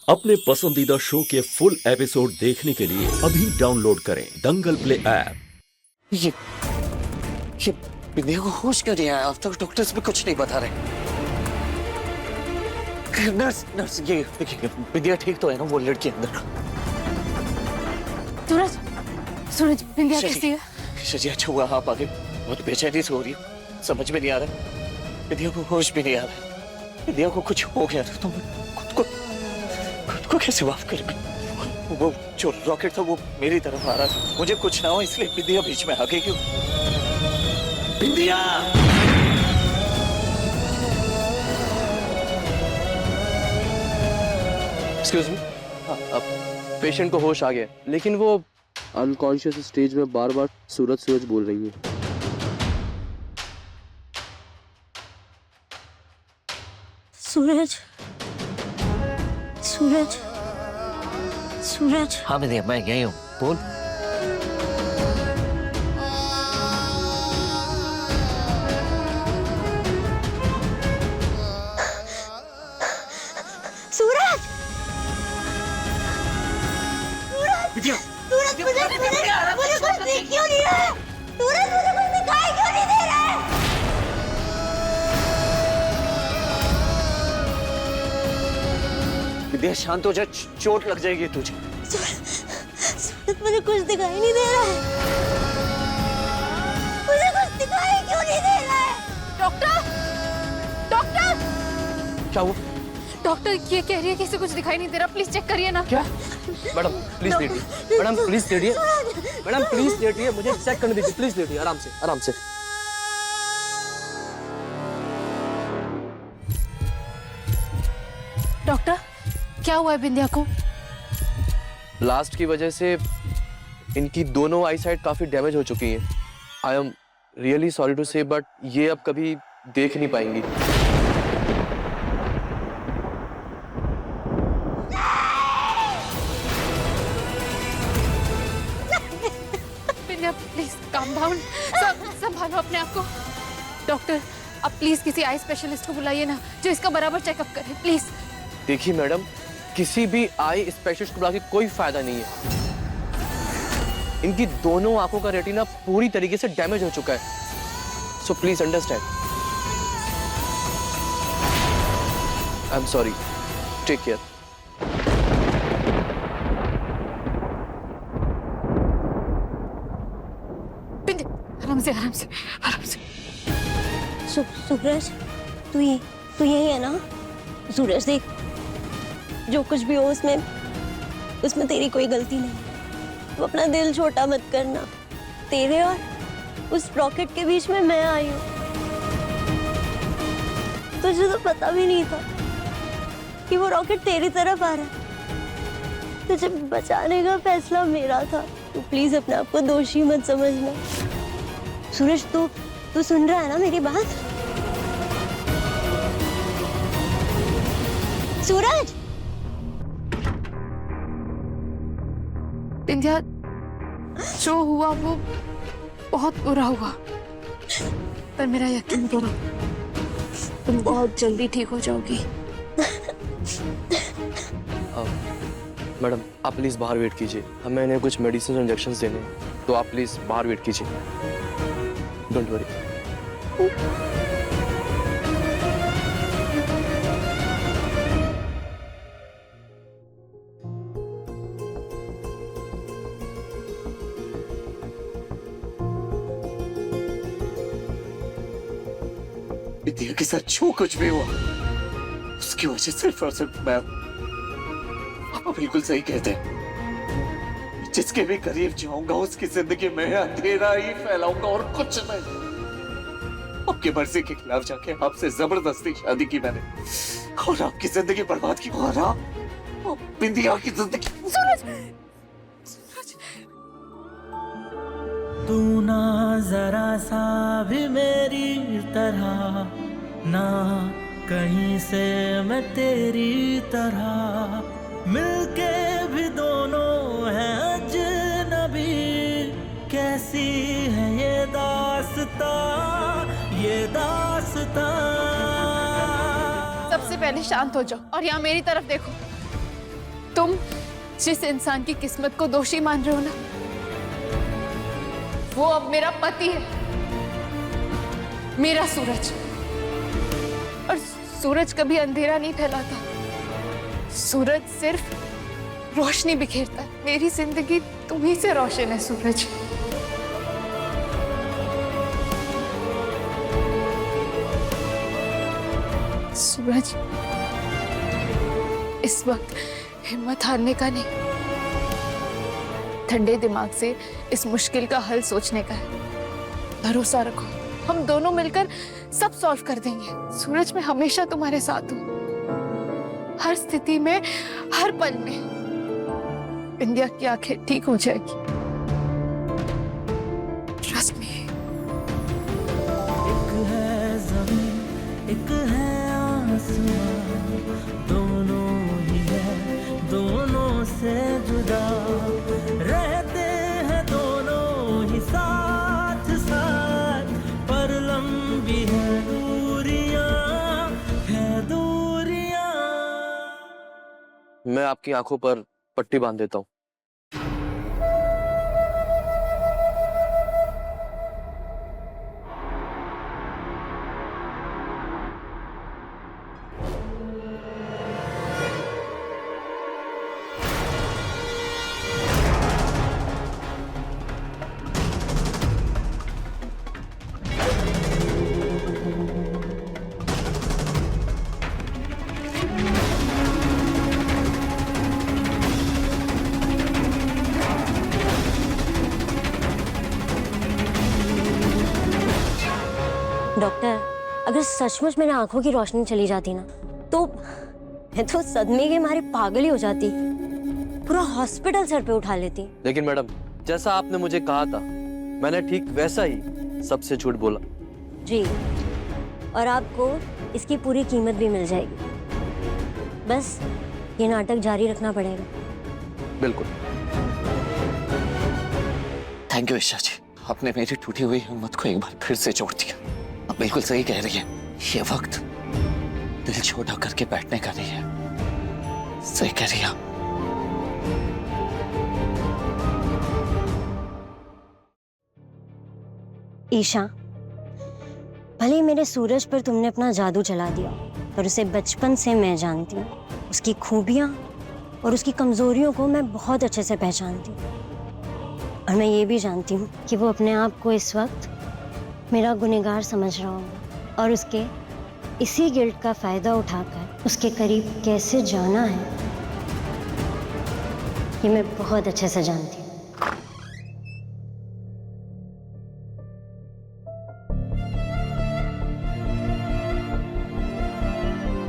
अपने पसंदीदा शो के फुल एपिसोड देखने के लिए अभी डाउनलोड करें दंगल प्ले ऐप। ये बिंदिया को होश क्यों नहीं आया? अब तक डॉक्टर्स भी कुछ नहीं बता रहे। नर्स ये देखिए, बिंदिया ठीक तो है ना? वो लड़की अंदर। सूरज बिंदिया कैसी है? शजी अच्छा हुआ आप आगे। बहुत बेचैनी से हो रही है, समझ में नहीं आ रहा। बिंदिया को होश भी नहीं आ रहा। बिंदिया को कुछ हो गया तो तुम खुद को कैसे माफ कर? वो जो रॉकेट था वो मेरी तरफ आ रहा था, मुझे कुछ ना हो इसलिए बिंदिया बीच में आ गई। क्यों बिंदिया? एक्सक्यूज मी, अब पेशेंट को होश आ गया, लेकिन वो अनकॉन्शियस स्टेज में बार बार सूरज सूरज बोल रही है। सूरज सूरज सूरज। हाँ बिंदिया, मैं यही हूँ, बोल। सूरज बिंदिया सूरज मुझे कुछ दिख क्यों नहीं रहा है? सूरज मुझे कुछ दिखाई क्यों नहीं दे रहा है? बिंदिया शांत हो जा, चोट लग जाएगी तुझे। सूरज मुझे कुछ दिखाई नहीं दे रहा है। मुझे कुछ दिखाई क्यों नहीं दे रहा है? डॉक्टर डॉक्टर क्या हुआ? डॉक्टर ये कह रही है कि इसे कुछ दिखाई नहीं दे रहा, प्लीज चेक करिए ना। क्या? मैडम प्लीज लेटिए, मैडम प्लीज लेटिए, मैडम प्लीज लेटिए, मुझे चेक करने दीजिए, प्लीज लेटिए, आराम से आराम से। डॉक्टर क्या हुआ है बिंदिया को? लास्ट की वजह से इनकी दोनों आई साइड काफी डैमेज हो चुकी हैं। I am really sorry to say, but ये अब कभी देख नहीं पाएंगी। बिंदिया प्लीज काम डाउन, संभालो अपने आप को। डॉक्टर अब प्लीज किसी आई स्पेशलिस्ट को बुलाइए ना, जो इसका बराबर चेकअप करे प्लीज। देखिए मैडम, किसी भी आई स्पेशलिस्ट को बुला के कोई फायदा नहीं है। इनकी दोनों आंखों का रेटिना पूरी तरीके से डैमेज हो चुका है, so please understand. I am sorry, take care. आराम से आराम से आराम से। सूरज तू यही है ना? सूरज देख, जो कुछ भी हो उसमें तेरी कोई गलती नहीं। तू अपना दिल छोटा मत करना। तेरे और उस रॉकेट के बीच में मैं आई हूँ। तुझे तो पता भी नहीं था कि वो रॉकेट तेरी तरफ आ रहा है। तुझे बचाने का फैसला मेरा था। तू प्लीज अपने आप को दोषी मत समझना। सूरज तू सुन रहा है ना मेरी बात? सूरज बिंदिया, जो हुआ वो बहुत बुरा हुआ, पर मेरा यकीन करो तुम बहुत जल्दी ठीक हो जाओगी। मैडम आप प्लीज बाहर वेट कीजिए, हमें इन्हें कुछ मेडिसिन और इंजेक्शंस देने हैं, तो आप प्लीज बाहर वेट कीजिए। Don't worry. बिंदिया के साथ जो कुछ भी हुआ उसकी वजह सिर्फ और सिर्फ मैं। पापा बिल्कुल सही कहते हैं, जिसके भी करीब जाऊंगा उसकी जिंदगी में अंधेरा ही फैलाऊंगा और कुछ नहीं। आपकी मर्जी के खिलाफ जाके आपसे जबरदस्ती शादी की मैंने, और आपकी जिंदगी बर्बाद की। और आप बिंदिया की जिंदगी। तू ना जरा सा भी मेरी तरह, ना कहीं से मैं तेरी तरह, मिलके भी दोनों हैं अजनबी। कैसी है ये दास्तां, ये दास्तां। सबसे पहले शांत हो जाओ और यहाँ मेरी तरफ देखो। तुम जिस इंसान की किस्मत को दोषी मान रहे हो ना, वो अब मेरा पति है, मेरा सूरज। और सूरज कभी अंधेरा नहीं फैलाता, सूरज सिर्फ रोशनी बिखेरता है। मेरी जिंदगी तुम्ही से रोशन है सूरज। सूरज, इस वक्त हिम्मत हारने का नहीं, ठंडे दिमाग से इस मुश्किल का हल सोचने का है। भरोसा रखो, हम दोनों मिलकर सब सॉल्व कर देंगे। सूरज, मैं हमेशा तुम्हारे साथ हूँ, हर स्थिति में, हर पल में। इंदिया की आंखें ठीक हो जाएगी, ट्रस्ट मी। एक है ज़मीन, एक है आसमां, दोनों ही है, दोनों से जुदा रहते हैं दोनों ही साथ साथ, पर लंबी है दूरियां, है दूरियां। मैं आपकी आंखों पर पट्टी बांध देता हूँ। डॉक्टर, अगर सचमुच मेरी आंखों की रोशनी चली जाती ना, तो मैं तो सदमे के मारे पागल ही हो जाती, पूरा हॉस्पिटल सर पे उठा लेती। लेकिन मैडम, जैसा आपने मुझे कहा था, मैंने ठीक वैसा ही सबसे झूठ बोला। जी, और आपको इसकी पूरी कीमत भी मिल जाएगी। बस ये नाटक जारी रखना पड़ेगा। बिल्कुल। थैंक यू ईशा जी, आपने मेरी टूटी हुई हिम्मत को एक बार फिर से जोड़ दिया। आप बिल्कुल सही कह रही है, ये वक्त दिल छोटा करके बैठने का नहीं है। सही कह रही है आप। ईशा, भले ही मेरे सूरज पर तुमने अपना जादू चला दिया, पर उसे बचपन से मैं जानती हूँ। उसकी खूबियाँ और उसकी कमजोरियों को मैं बहुत अच्छे से पहचानती हूँ। और मैं ये भी जानती हूँ कि वो अपने आप को इस वक्त मेरा गुनहगार समझ रहा होगा, और उसके इसी गिल्ट का फायदा उठाकर उसके करीब कैसे जाना है, ये मैं बहुत अच्छे से जानती हूँ।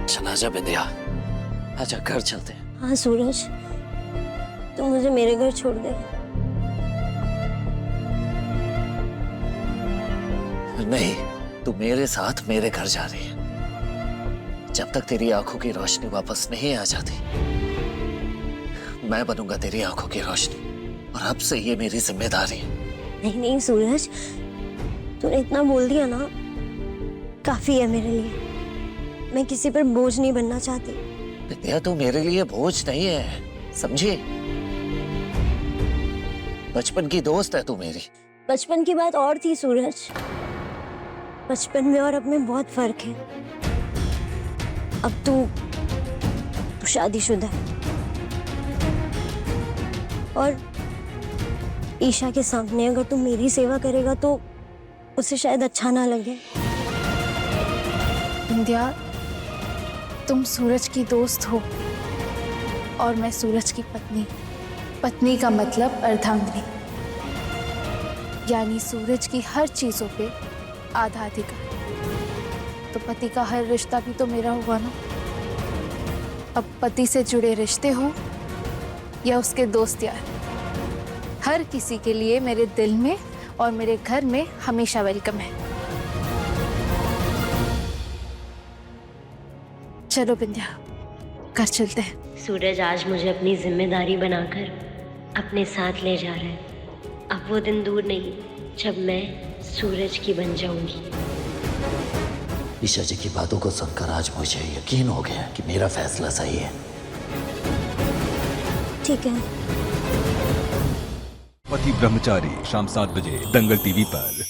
चल आजा बिंदिया, आजा घर चलते हैं। हाँ सूरज, तुम मुझे मेरे घर छोड़ दे। नहीं, तू मेरे साथ मेरे घर जा रही है। जब तक तेरी आंखों की रोशनी वापस नहीं आ जाती, मैं बनूंगा तेरी आंखों की रोशनी, और अब से ये मेरी जिम्मेदारी है। नहीं नहीं सूरज, तूने इतना बोल दिया ना, काफी है मेरे लिए। मैं किसी पर बोझ नहीं बनना चाहती। विद्या, तू मेरे लिए बोझ नहीं है, समझी? बचपन की दोस्त है तू मेरी। बचपन की बात और थी सूरज, बचपन में और अब में बहुत फर्क है। अब तू शादीशुदा है, और ईशा के सामने अगर तू मेरी सेवा करेगा तो उसे शायद अच्छा ना लगे। इंदिया, तुम सूरज की दोस्त हो और मैं सूरज की पत्नी। पत्नी का मतलब अर्धांगिनी, यानी सूरज की हर चीजों पे आधा अधिकार। तो पति का हर रिश्ता भी तो मेरा हुआ ना। अब पति से जुड़े रिश्ते हो या उसके दोस्त यार, हर किसी के लिए मेरे दिल में और मेरे घर में हमेशा वेलकम है। चलो बिंदिया, घर चलते हैं। सूरज आज मुझे अपनी जिम्मेदारी बनाकर अपने साथ ले जा रहा है। अब वो दिन दूर नहीं जब मैं सूरज की बन जाऊंगी। ईशा जी की बातों को सुनकर आज मुझे यकीन हो गया कि मेरा फैसला सही है। ठीक है। पति ब्रह्मचारी शाम 7 बजे दंगल टीवी पर।